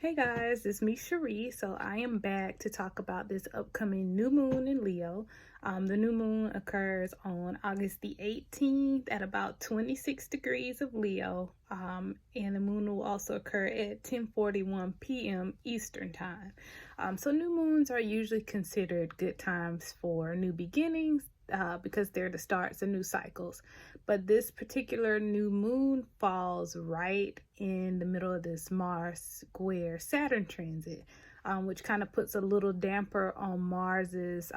Hey guys, it's me Cherie. So I am back to talk about this upcoming new moon in Leo. The new moon occurs on August the 18th at about 26 degrees of Leo. And the moon will also occur at 10:41 p.m. Eastern time. So new moons are usually considered good times for new beginnings, because they're the starts of new cycles. But this particular new moon falls right in the middle of this Mars square Saturn transit, which kind of puts a little damper on Mars's.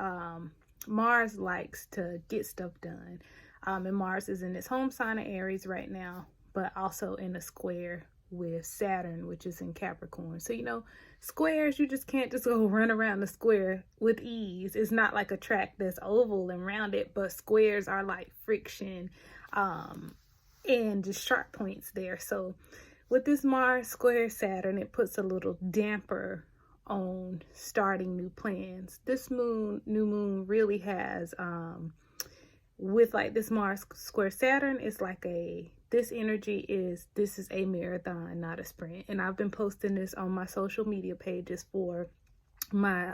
Mars likes to get stuff done, and Mars is in its home sign of Aries right now, but also in a square with Saturn, which is in Capricorn. So, squares, you just can't just go run around the square with ease. It's not like a track that's oval and rounded, but squares are like friction, and just sharp points there. So with this Mars square Saturn, it puts a little damper on starting new plans. This new moon really has, with like this Mars square Saturn, it's like this is a marathon, not a sprint. And I've been posting this on my social media pages for my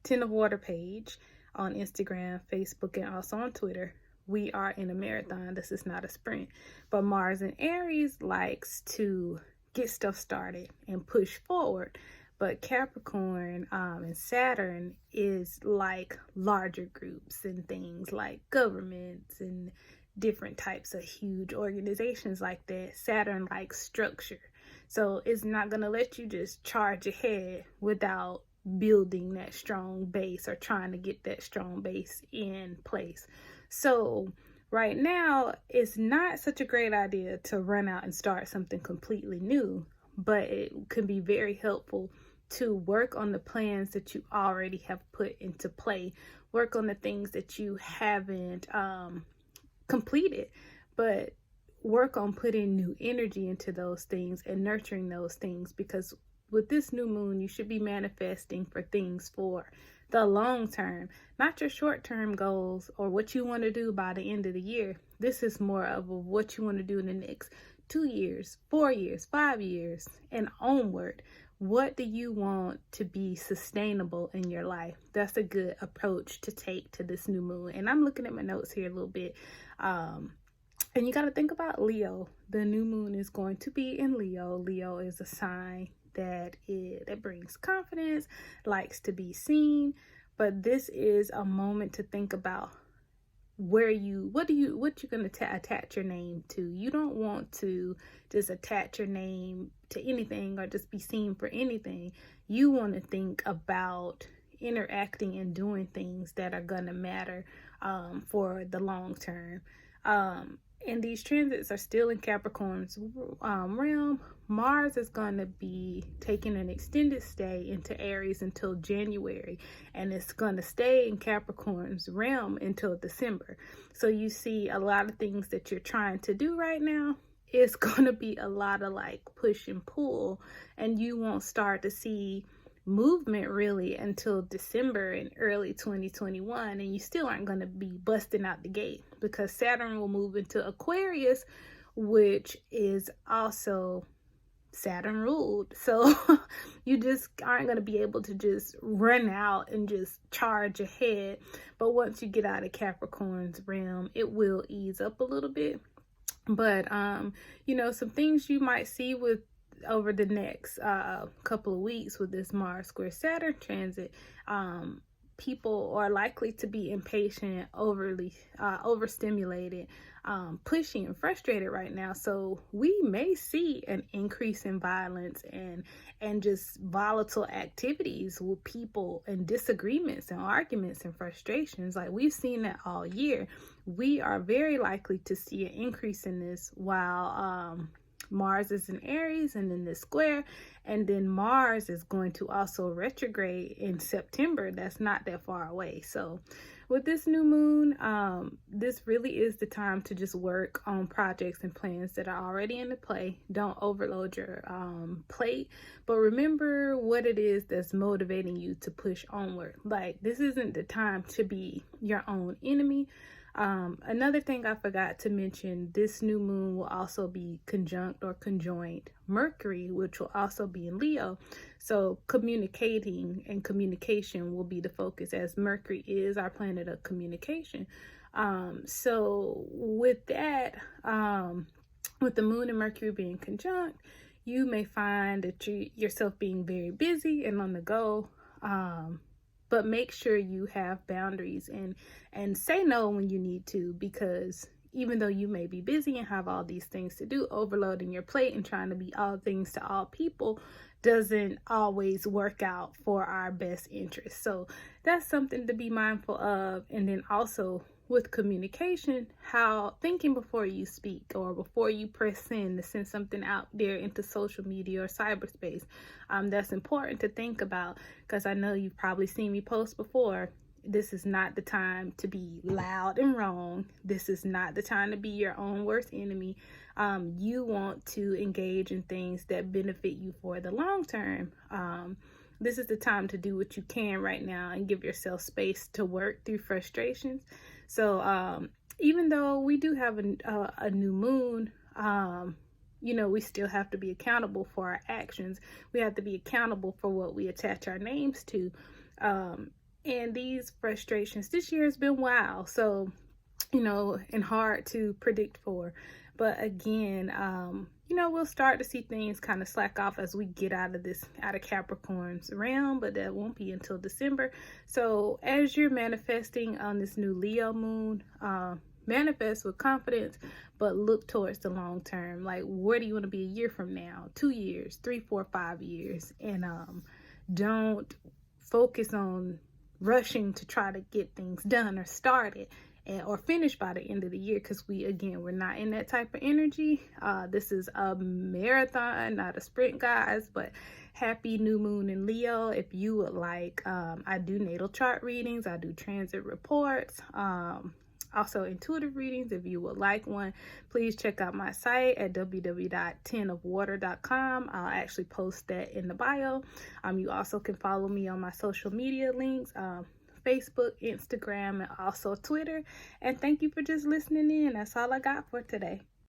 10 of Water page on Instagram, Facebook, and also on Twitter. We are in a marathon. This is not a sprint. But Mars in Aries likes to get stuff started and push forward. But Capricorn and Saturn is like larger groups and things like governments and different types of huge organizations like that. Saturn likes structure. So it's not going to let you just charge ahead without building that strong base or trying to get that strong base in place. So right now, it's not such a great idea to run out and start something completely new, but it can be very helpful to work on the plans that you already have put into play, work on the things that you haven't completed, but work on putting new energy into those things and nurturing those things, because with this new moon, you should be manifesting for things for the long term, not your short term goals or what you want to do by the end of the year. This is more of what you want to do in the next 2 years, 4 years, 5 years, and onward. What do you want to be sustainable in your life? That's a good approach to take to this new moon. And I'm looking at my notes here a little bit. And you got to think about Leo. The new moon is going to be in Leo. Leo is a sign that brings confidence, likes to be seen. But this is a moment to think about what you're going to attach your name to. You don't want to just attach your name to anything or just be seen for anything. You want to think about interacting and doing things that are going to matter for the long term. And these transits are still in Capricorn's realm. Mars is going to be taking an extended stay into Aries until January, and it's going to stay in Capricorn's realm until December. So you see a lot of things that you're trying to do right now. It's going to be a lot of like push and pull, and you won't start to see movement really until December in early 2021, and you still aren't going to be busting out the gate because Saturn will move into Aquarius, which is also Saturn ruled. So you just aren't going to be able to just run out and just charge ahead. But once you get out of Capricorn's realm, it will ease up a little bit. But some things you might see with over the next couple of weeks with this Mars square Saturn transit, people are likely to be impatient, overly overstimulated, pushy and frustrated right now. So we may see an increase in violence and just volatile activities with people and disagreements and arguments and frustrations. Like we've seen that all year. We are very likely to see an increase in this while Mars is in Aries and in this square, and then Mars is going to also retrograde in September. That's not that far away. So with this new moon, this really is the time to just work on projects and plans that are already in the play. Don't overload your plate, but remember what it is that's motivating you to push onward. Like, this isn't the time to be your own enemy. Another thing I forgot to mention, this new moon will also be conjunct or conjoined Mercury, which will also be in Leo. So communicating and communication will be the focus, as Mercury is our planet of communication. So with that, with the moon and Mercury being conjunct, you may find that yourself being very busy and on the go. But make sure you have boundaries and say no when you need to, because even though you may be busy and have all these things to do, overloading your plate and trying to be all things to all people doesn't always work out for our best interest. So that's something to be mindful of. And then also with communication, how thinking before you speak or before you press send to send something out there into social media or cyberspace. That's important to think about, because I know you've probably seen me post before. This is not the time to be loud and wrong. This is not the time to be your own worst enemy. You want to engage in things that benefit you for the long term. This is the time to do what you can right now and give yourself space to work through frustrations. So even though we do have a new moon, we still have to be accountable for our actions. We have to be accountable for what we attach our names to. And these frustrations this year has been wild. So, and hard to predict for. But again, we'll start to see things kind of slack off as we get out of Capricorn's realm, but that won't be until December. So as you're manifesting on this new Leo moon, manifest with confidence, but look towards the long term. Like, where do you want to be a year from now, 2 years, 3, 4, 5 years? And don't focus on rushing to try to get things done or started or finished by the end of the year, because we're not in that type of energy. This is a marathon, not a sprint, guys. But happy new moon in Leo. If you would like, I do natal chart readings, I do transit reports, also intuitive readings. If you would like one, please check out my site at www.10ofwater.com. I'll actually post that in the bio. You also can follow me on my social media links, Facebook, Instagram, and also Twitter. And thank you for just listening in. That's all I got for today.